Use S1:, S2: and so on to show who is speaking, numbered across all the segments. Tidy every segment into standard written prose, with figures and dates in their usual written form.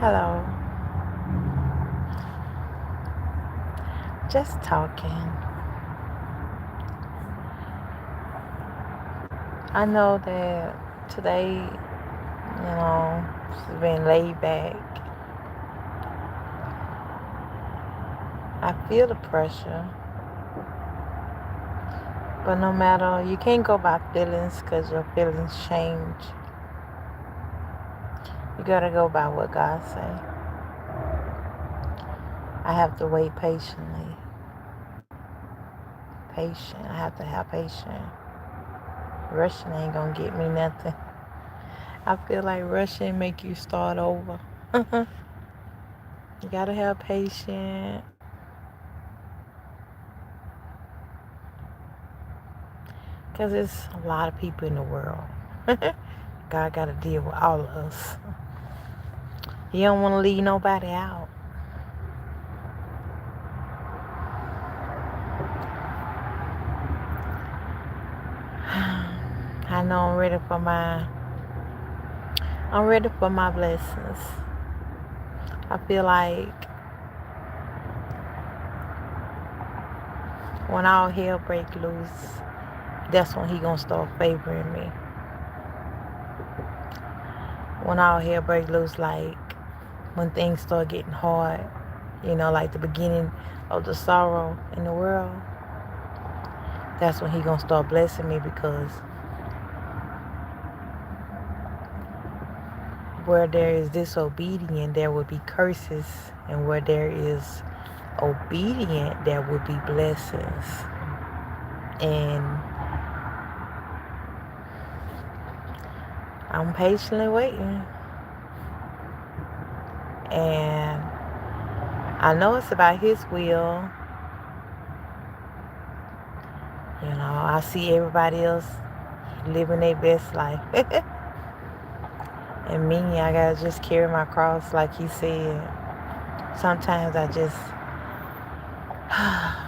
S1: Hello. Just talking. I know that today, it's been laid back. I feel the pressure, but no matter, you can't go by feelings because your feelings change. You gotta go by what God say. I have to wait patiently. Patient. I have to have patience. Rushing ain't gonna get me nothing. I feel like rushing make you start over. You gotta have patience. Because there's a lot of people in the world. God got to deal with all of us. He don't want to leave nobody out. I know I'm ready for my blessings. I feel like when all hell break loose, that's when he gonna start favoring me. When all hell break loose, like when things start getting hard, like the beginning of the sorrow in the world, that's when he gonna start blessing me because where there is disobedience, there will be curses, and where there is obedient, there will be blessings. And I'm patiently waiting, and I know it's about His will. I see everybody else living their best life, and me, I gotta just carry my cross, like He said. Sometimes I just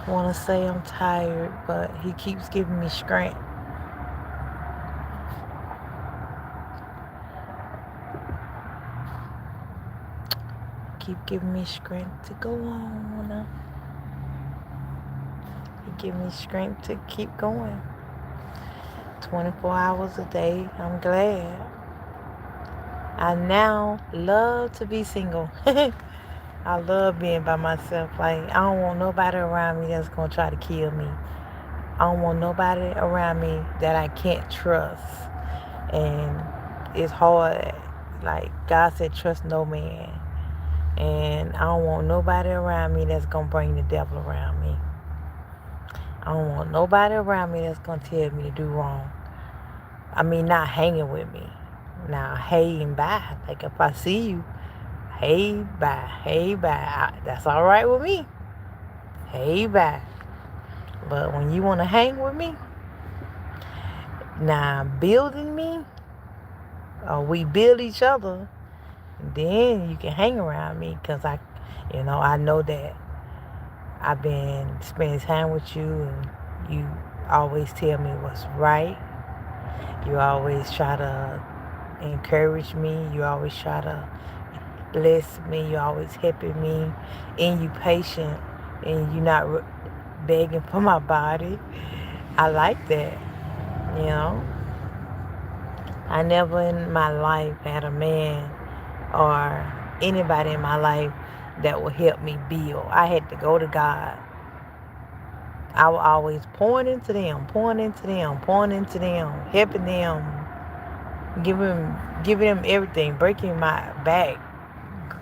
S1: want to say I'm tired, but He keeps giving me strength. Keep giving me strength to go on. He give me strength to keep going. 24 hours a day. I'm glad. I now love to be single. I love being by myself. Like, I don't want nobody around me that's going to try to kill me. I don't want nobody around me that I can't trust. And it's hard. Like, God said, trust no man. And I don't want nobody around me that's going to bring the devil around me. I don't want nobody around me that's going to tell me to do wrong. I mean, not hanging with me. Now, hey and bye. Like, if I see you, hey, bye. That's all right with me. Hey, bye. But when you want to hang with me, now building me, or we build each other, then you can hang around me because I know that I've been spending time with you and you always tell me what's right. You always try to encourage me. You always try to bless me. You always helping me. And you patient. And you not begging for my body. I like that. You know. I never in my life had a man or anybody in my life that would help me build. I had to go to God. I was always pouring into them, helping them, giving them everything, breaking my back,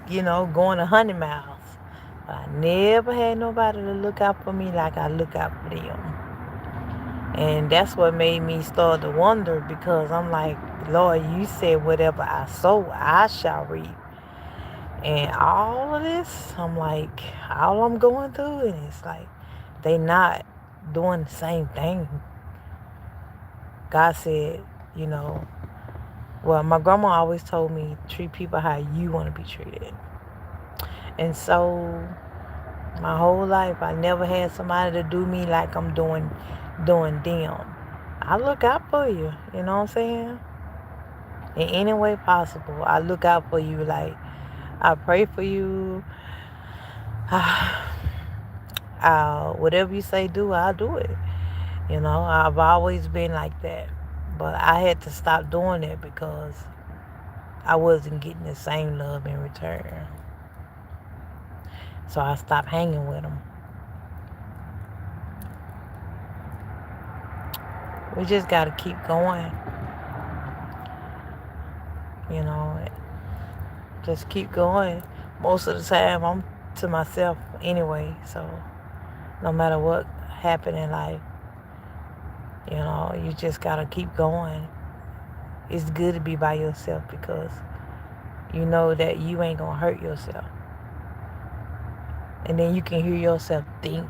S1: going 100 miles. But I never had nobody to look out for me like I look out for them. And that's what made me start to wonder because I'm like, Lord, you said whatever I sow, I shall reap. And all of this, I'm like, all I'm going through, and it's like, they not doing the same thing. God said, well, my grandma always told me, treat people how you want to be treated. And so my whole life, I never had somebody to do me like I'm doing them. I look out for you, you know what I'm saying? In any way possible, I look out for you. Like, I pray for you. Whatever you say do, I'll do it. I've always been like that. But I had to stop doing it because I wasn't getting the same love in return. So I stopped hanging with them. We just got to keep going. You know, just keep going. Most of the time, I'm to myself anyway. So no matter what happened in life, you just got to keep going. It's good to be by yourself because you know that you ain't going to hurt yourself. And then you can hear yourself think.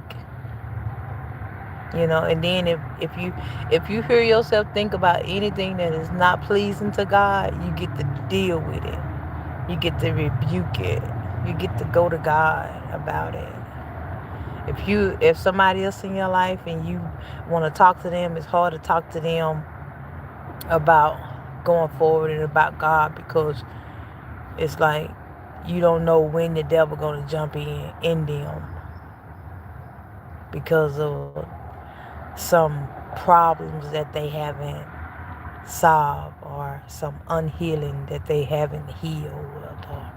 S1: And then if you hear yourself think about anything that is not pleasing to God, you get to deal with it. You get to rebuke it. You get to go to God about it. If somebody else in your life and you want to talk to them, it's hard to talk to them about going forward and about God because it's like you don't know when the devil gonna jump in them because of some problems that they haven't solved or some unhealing that they haven't healed. Or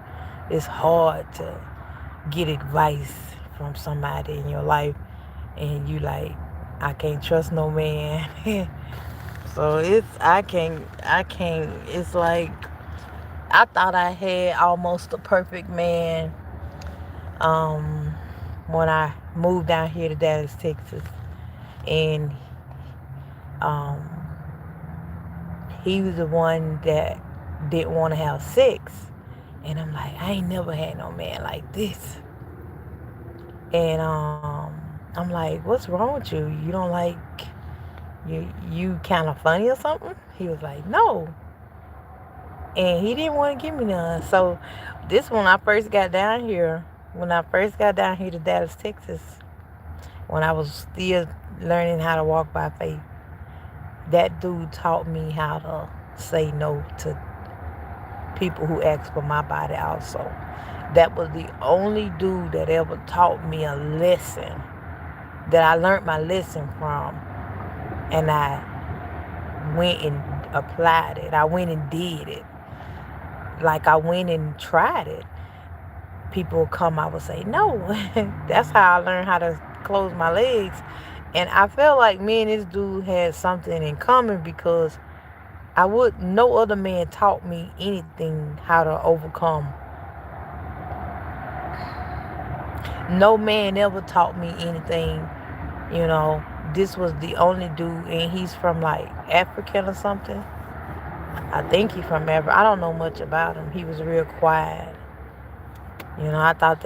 S1: it's hard to get advice from somebody in your life and you like, I can't trust no man. So I can't, it's like, I thought I had almost a perfect man when I moved down here to Dallas, Texas. And he was the one that didn't want to have sex. And I'm like, I ain't never had no man like this. And I'm like, what's wrong with you? You don't like, you kind of funny or something? He was like, no. And he didn't want to give me none. So this when I first got down here to Dallas, Texas, when I was still learning how to walk by faith, that dude taught me how to say no to people who asked for my body also. That was the only dude that ever taught me a lesson that I learned my lesson from. And I went and applied it. I went and did it. Like I went and tried it. People would come, I would say no. That's how I learned how to close my legs. And I felt like me and this dude had something in common because no other man taught me anything how to overcome. No man ever taught me anything, This was the only dude, and he's from like African or something. I think he's from Africa. I don't know much about him. He was real quiet. I thought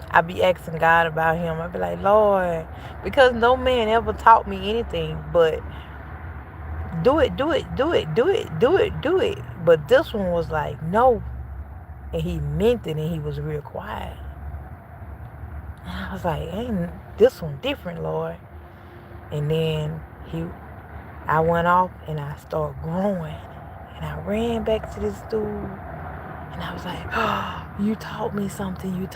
S1: I'd be asking God about him. I'd be like, Lord, because no man ever taught me anything but do it. But this one was like, no. And he meant it, and he was real quiet. And I was like, ain't this one different, Lord? And then I went off and I started growing. And I ran back to this dude. And I was like, oh, you taught me something.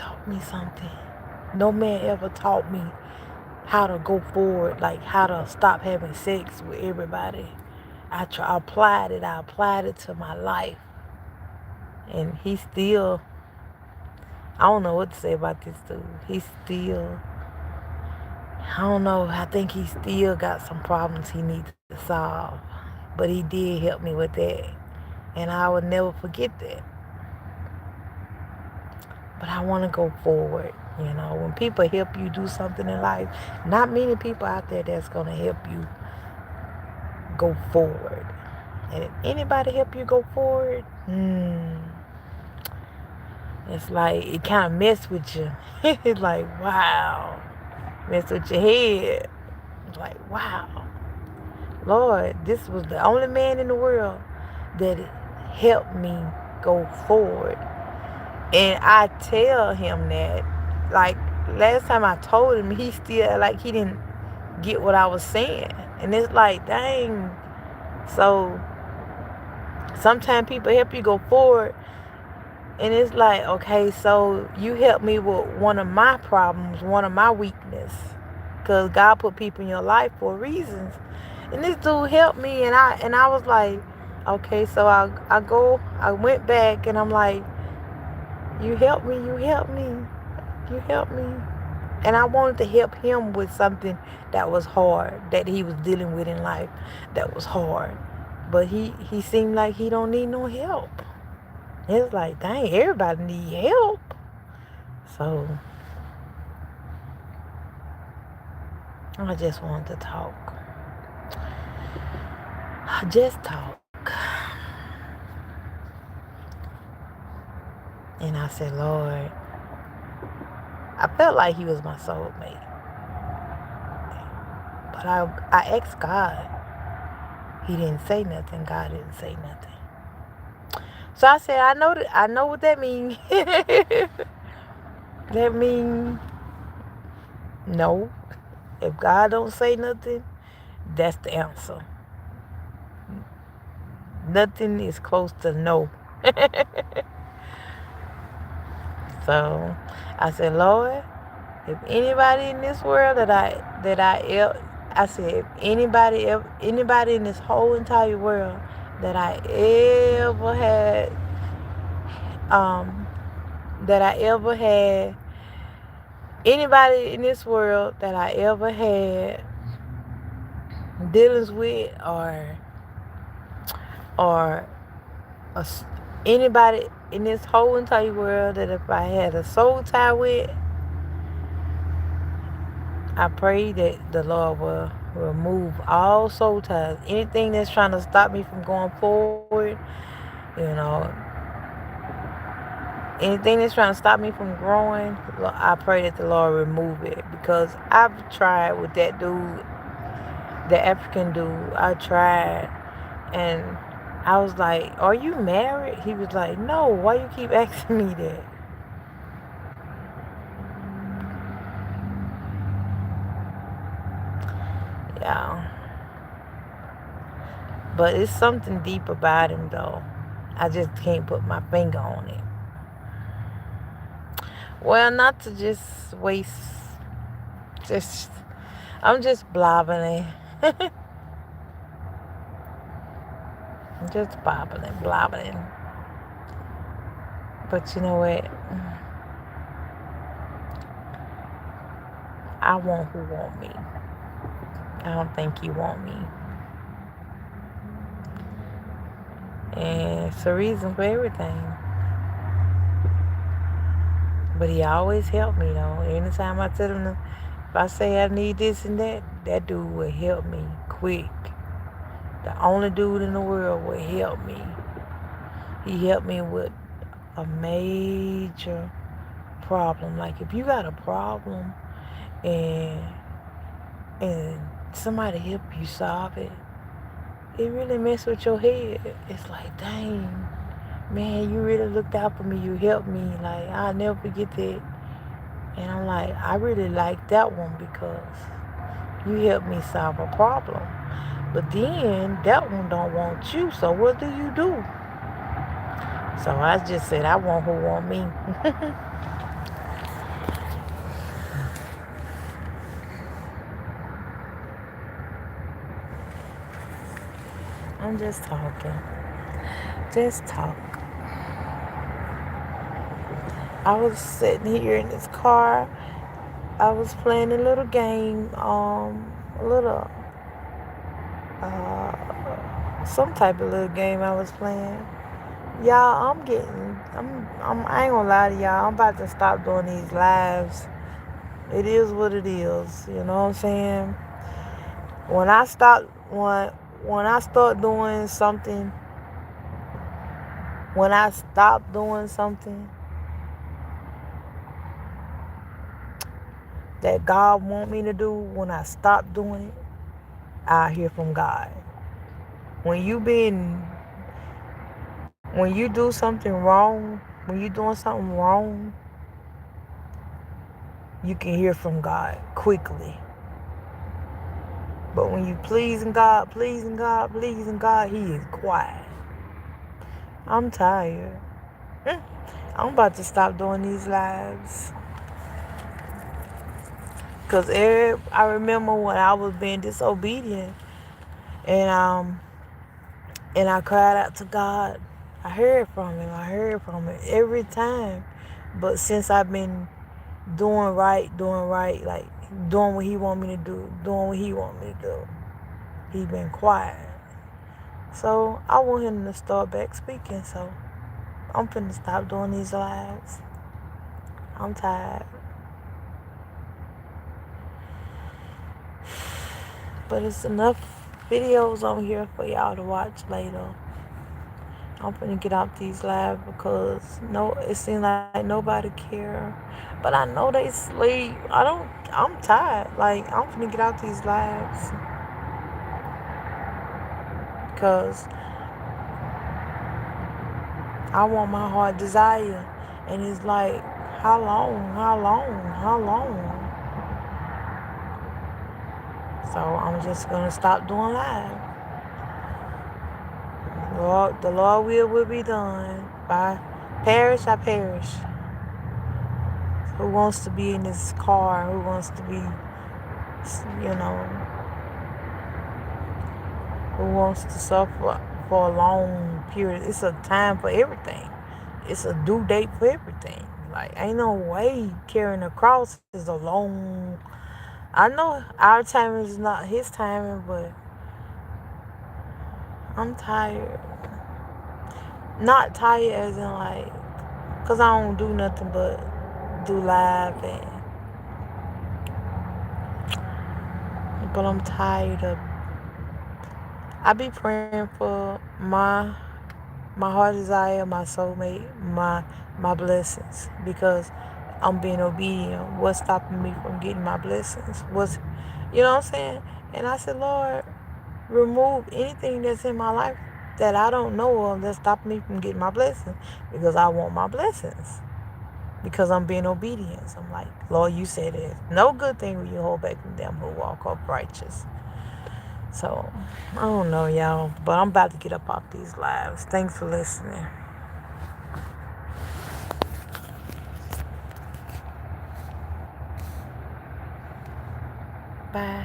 S1: No man ever taught me how to go forward, like how to stop having sex with everybody. I applied it to my life. And he still, I don't know what to say about this dude. I don't know, I think he still got some problems he needs to solve. But he did help me with that. And I would never forget that. But I want to go forward. When people help you do something in life, not many people out there that's going to help you go forward. And if anybody help you go forward, it's like it kind of mess with you. It's like, wow. Mess with your head. It's like, wow. Lord, this was the only man in the world that helped me go forward. And I tell him that, like, last time I told him, he still, like, he didn't get what I was saying. And it's like, dang. So sometimes people help you go forward, and it's like, okay, so you helped me with one of my problems, one of my weakness, because God put people in your life for reasons. And this dude helped me, and I was like, okay, so I went back, and I'm like, you helped me, you helped me, you helped me. And I wanted to help him with something that was hard, that he was dealing with in life, that was hard. But he seemed like he don't need no help. It's like, dang, everybody need help. So I just wanted to talk. Just talk. And I said, Lord, I felt like he was my soulmate. But I asked God. He didn't say nothing. God didn't say nothing. So I said, I know what that means. That means no. If God don't say nothing, that's the answer. Nothing is close to no. So I said, Lord, if anybody in this world I said, if anybody in this whole entire world that I ever had, that I ever had, anybody in this world that I ever had dealings with, or a, anybody in this whole entire world that if I had a soul tie with, I pray that the Lord will remove all soul ties. Anything that's trying to stop me from going forward, you know, anything that's trying to stop me from growing, I pray that the Lord remove it. Because I've tried with that dude, the African dude. I tried, and I was like, are you married? He was like, no, why you keep asking me that? Yeah. But it's something deep about him, though. I just can't put my finger on it. Well, not to just waste, just, I'm just blabbing. Just blabbing. But you know what? I want who want me. I don't think you want me. And it's a reason for everything. But he always helped me, though. Anytime I tell him, if I say I need this and that, that dude will help me quick. The only dude in the world will help me. He helped me with a major problem. Like if you got a problem and somebody help you solve it, it really messes with your head. It's like, dang, man, you really looked out for me. You helped me. Like, I'll never forget that. And I'm like, I really like that one because you helped me solve a problem. But then that one don't want you. So what do you do? So I just said, I want who want me. I'm just talking. Just talk. I was sitting here in this car. I was playing a little game, a little, some type of little game I was playing. Y'all, I ain't gonna lie to y'all. I'm about to stop doing these lives. It is what it is. You know what I'm saying? When I start doing something, when I stop doing something that God want me to do, when I stop doing it, I hear from God. When you do something wrong, when you're doing something wrong, you can hear from God quickly. But when you pleasing God, He is quiet. I'm tired. Mm. I'm about to stop doing these lives. Cause I remember when I was being disobedient, and and I cried out to God. I heard from Him. I heard from Him every time. But since I've been doing right, like doing what He want me to do, doing what He want me to do, He been quiet. So I want Him to start back speaking. So I'm finna stop doing these lives. I'm tired. But it's enough videos on here for y'all to watch later. I'm finna get off these lives because no, it seems like nobody care. But I know they sleep. I'm tired. Like, I'm finna get out these lives because I want my heart desire. And it's like, how long? How long? How long? So I'm just gonna stop doing live. Lord, the Lord will be done. If I perish, I perish. Who wants to be in this car? Who wants to be, you know, who wants to suffer for a long period? It's a time for everything. It's a due date for everything. Like, ain't no way carrying a cross is a long. I know our timing is not His timing, but I'm tired. Not tired as in like, cause I don't do nothing but do live but I'm tired of. I be praying for my heart desire, my soulmate, my blessings because I'm being obedient. What's stopping me from getting my blessings? You know what I'm saying? And I said, Lord, remove anything that's in my life that I don't know of that's stopping me from getting my blessings because I want my blessings. Because I'm being obedient. So I'm like, Lord, you said it. No good thing will you hold back from them who walk up righteous. So, I don't know, y'all. But I'm about to get up off these lives. Thanks for listening. Bye.